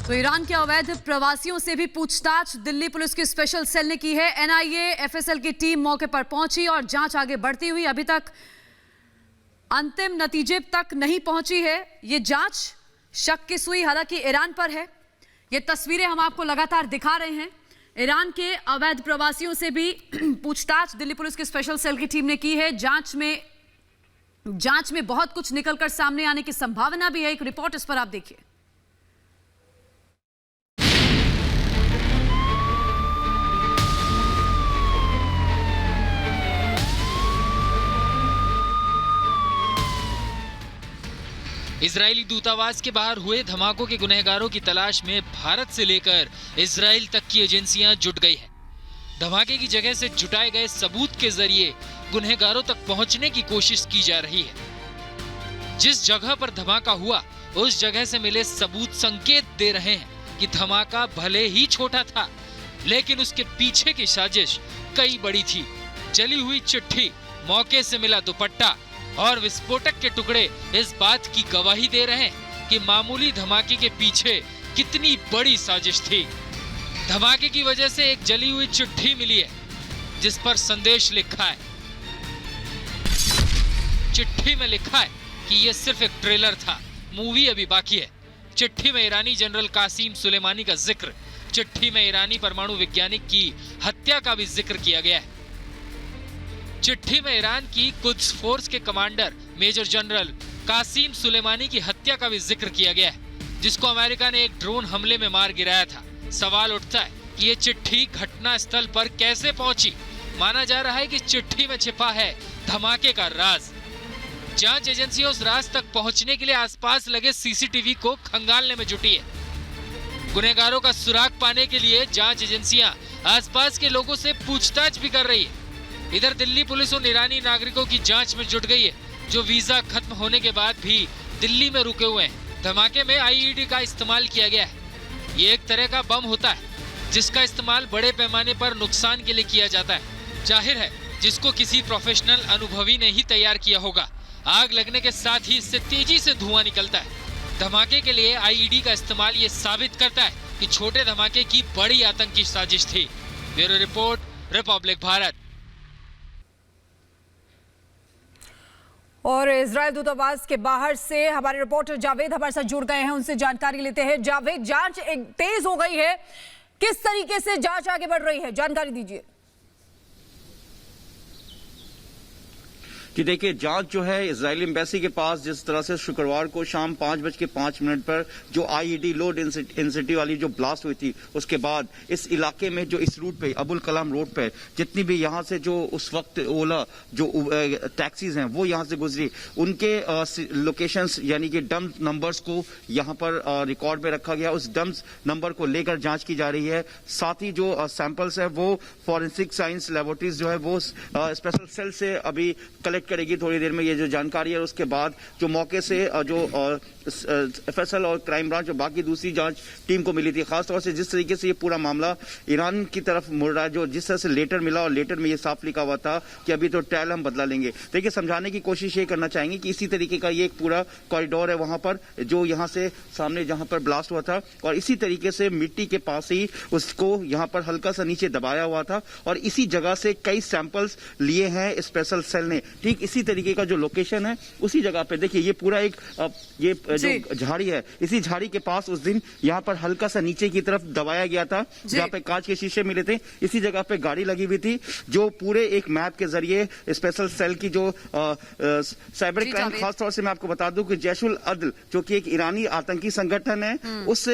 तो ईरान के अवैध प्रवासियों से भी पूछताछ दिल्ली पुलिस की स्पेशल सेल ने की है। एनआईए एफएसएल की टीम मौके पर पहुंची और जांच आगे बढ़ती हुई अभी तक अंतिम नतीजे तक नहीं पहुंची है। ये जांच शक की सुई हालांकि ईरान पर है। ये तस्वीरें हम आपको लगातार दिखा रहे हैं। ईरान के अवैध प्रवासियों से भी पूछताछ दिल्ली पुलिस की स्पेशल सेल की टीम ने की है। जांच में बहुत कुछ निकलकर सामने आने की संभावना भी है। एक रिपोर्ट इस पर आप देखिए। इजरायली दूतावास के बाहर हुए धमाकों के गुनहगारों की तलाश में भारत से लेकर इजराइल तक की एजेंसियां जुट गई हैं। धमाके की जगह से जुटाए गए सबूत के जरिए गुनहगारों तक पहुंचने की कोशिश की जा रही है। जिस जगह पर धमाका हुआ उस जगह से मिले सबूत संकेत दे रहे हैं कि धमाका भले ही छोटा था, लेकिन उसके पीछे की साजिश कई बड़ी थी। जली हुई चिट्ठी, मौके से मिला दुपट्टा और विस्फोटक के टुकड़े इस बात की गवाही दे रहे हैं कि मामूली धमाके के पीछे कितनी बड़ी साजिश थी। धमाके की वजह से एक जली हुई चिट्ठी मिली है जिस पर संदेश लिखा है। चिट्ठी में लिखा है कि यह सिर्फ एक ट्रेलर था, मूवी अभी बाकी है। चिट्ठी में ईरानी जनरल कासिम सुलेमानी का जिक्र, चिट्ठी में ईरानी परमाणु वैज्ञानिक की हत्या का भी जिक्र किया गया है। चिट्ठी में ईरान की कुद्स फोर्स के commander major general Qasem Soleimani की हत्या का भी जिक्र किया गया है, जिसको अमेरिका ने एक ड्रोन हमले में मार गिराया था। सवाल उठता है कि ये चिट्ठी घटना स्थल पर कैसे पहुंची। माना जा रहा है कि चिट्ठी में छिपा है धमाके का राज। जांच एजेंसियां उस राज तक पहुंचने के लिए आसपास लगे सीसीटीवी को खंगालने में जुटी है। गुनहगारों का सुराग पाने के लिए जांच एजेंसियां आसपास के लोगों से पूछताछ भी कर रही है। इधर दिल्ली पुलिस उन ईरानी नागरिकों की जांच में जुट गई है जो वीजा खत्म होने के बाद भी दिल्ली में रुके हुए हैं। धमाके में आईईडी का इस्तेमाल किया गया है। ये एक तरह का बम होता है जिसका इस्तेमाल बड़े पैमाने पर नुकसान के लिए किया जाता है। जाहिर है जिसको किसी प्रोफेशनल अनुभवी ने ही तैयार किया होगा। आग लगने के साथ ही इससे तेजी से धुआं निकलता है। धमाके के लिए आईईडी का इस्तेमाल ये साबित करता है कि छोटे धमाके की बड़ी आतंकी साजिश थी। Bureau report, Republic Bharat. और इजरायल दूतावास के बाहर से हमारे रिपोर्टर जावेद हमारे साथ जुड़ गए हैं, उनसे जानकारी लेते हैं। जावेद, जांच एक तेज हो गई है, किस तरीके से जांच आगे बढ़ रही है, जानकारी दीजिए। कि देखिए, जांच जो है इजरायली एम्बेसी के पास जिस तरह से शुक्रवार को शाम 5:05 पर जो आईईडी लो डेंसिटी वाली जो ब्लास्ट हुई थी, उसके बाद इस इलाके में जो इस रूट पे अबुल कलाम रोड पे जितनी भी यहाँ से जो उस वक्त ओला जो टैक्सीज हैं वो यहाँ से गुजरी, उनके लोकेशंस यानी कि डंप नंबर्स को यहाँ पर रिकॉर्ड में रखा गया। उस डंप नंबर को लेकर जांच की जा रही है। साथ ही जो सैंपल्स है वो फॉरेंसिक साइंस लेबोरेटरीज जो है वो स्पेशल सेल से अभी कलेक्ट करेगी थोड़ी देर में ये जो जानकारी है। उसके बाद जो मौके से जो एफएसएल और क्राइम ब्रांच और बाकी दूसरी जांच टीम को मिली थी, खासतौर से जिस तरीके से ये पूरा मामला ईरान की तरफ मुड़ रहा है, जो जिस तरह से लेटर मिला और लेटर में ये साफ लिखा हुआ था कि अभी तो ट्रायल हम बदला लेंगे। देखिए, समझाने की कोशिश ये करना चाहेंगे कि इसी तरीके का ये एक पूरा कॉरिडोर है वहां पर जो यहाँ से सामने जहां पर ब्लास्ट हुआ था, और इसी तरीके से मिट्टी के पास ही उसको यहाँ पर हल्का सा नीचे दबाया हुआ था और इसी जगह से कई सैंपल्स लिए हैं स्पेशल सेल ने। ठीक इसी तरीके का जो लोकेशन है उसी जगह पे देखिए, ये पूरा एक ये जो झाड़ी है, इसी झाड़ी के पास उस दिन यहाँ पर हल्का सा नीचे की तरफ दबाया गया था जहाँ पे कांच के शीशे मिले थे। इसी जगह पे गाड़ी लगी हुई थी जो पूरे एक मैप के जरिए स्पेशल सेल की जो साइबर क्राइम, खासतौर से मैं आपको बता दूं कि जैश उल अदल जो कि एक ईरानी आतंकी संगठन है, उससे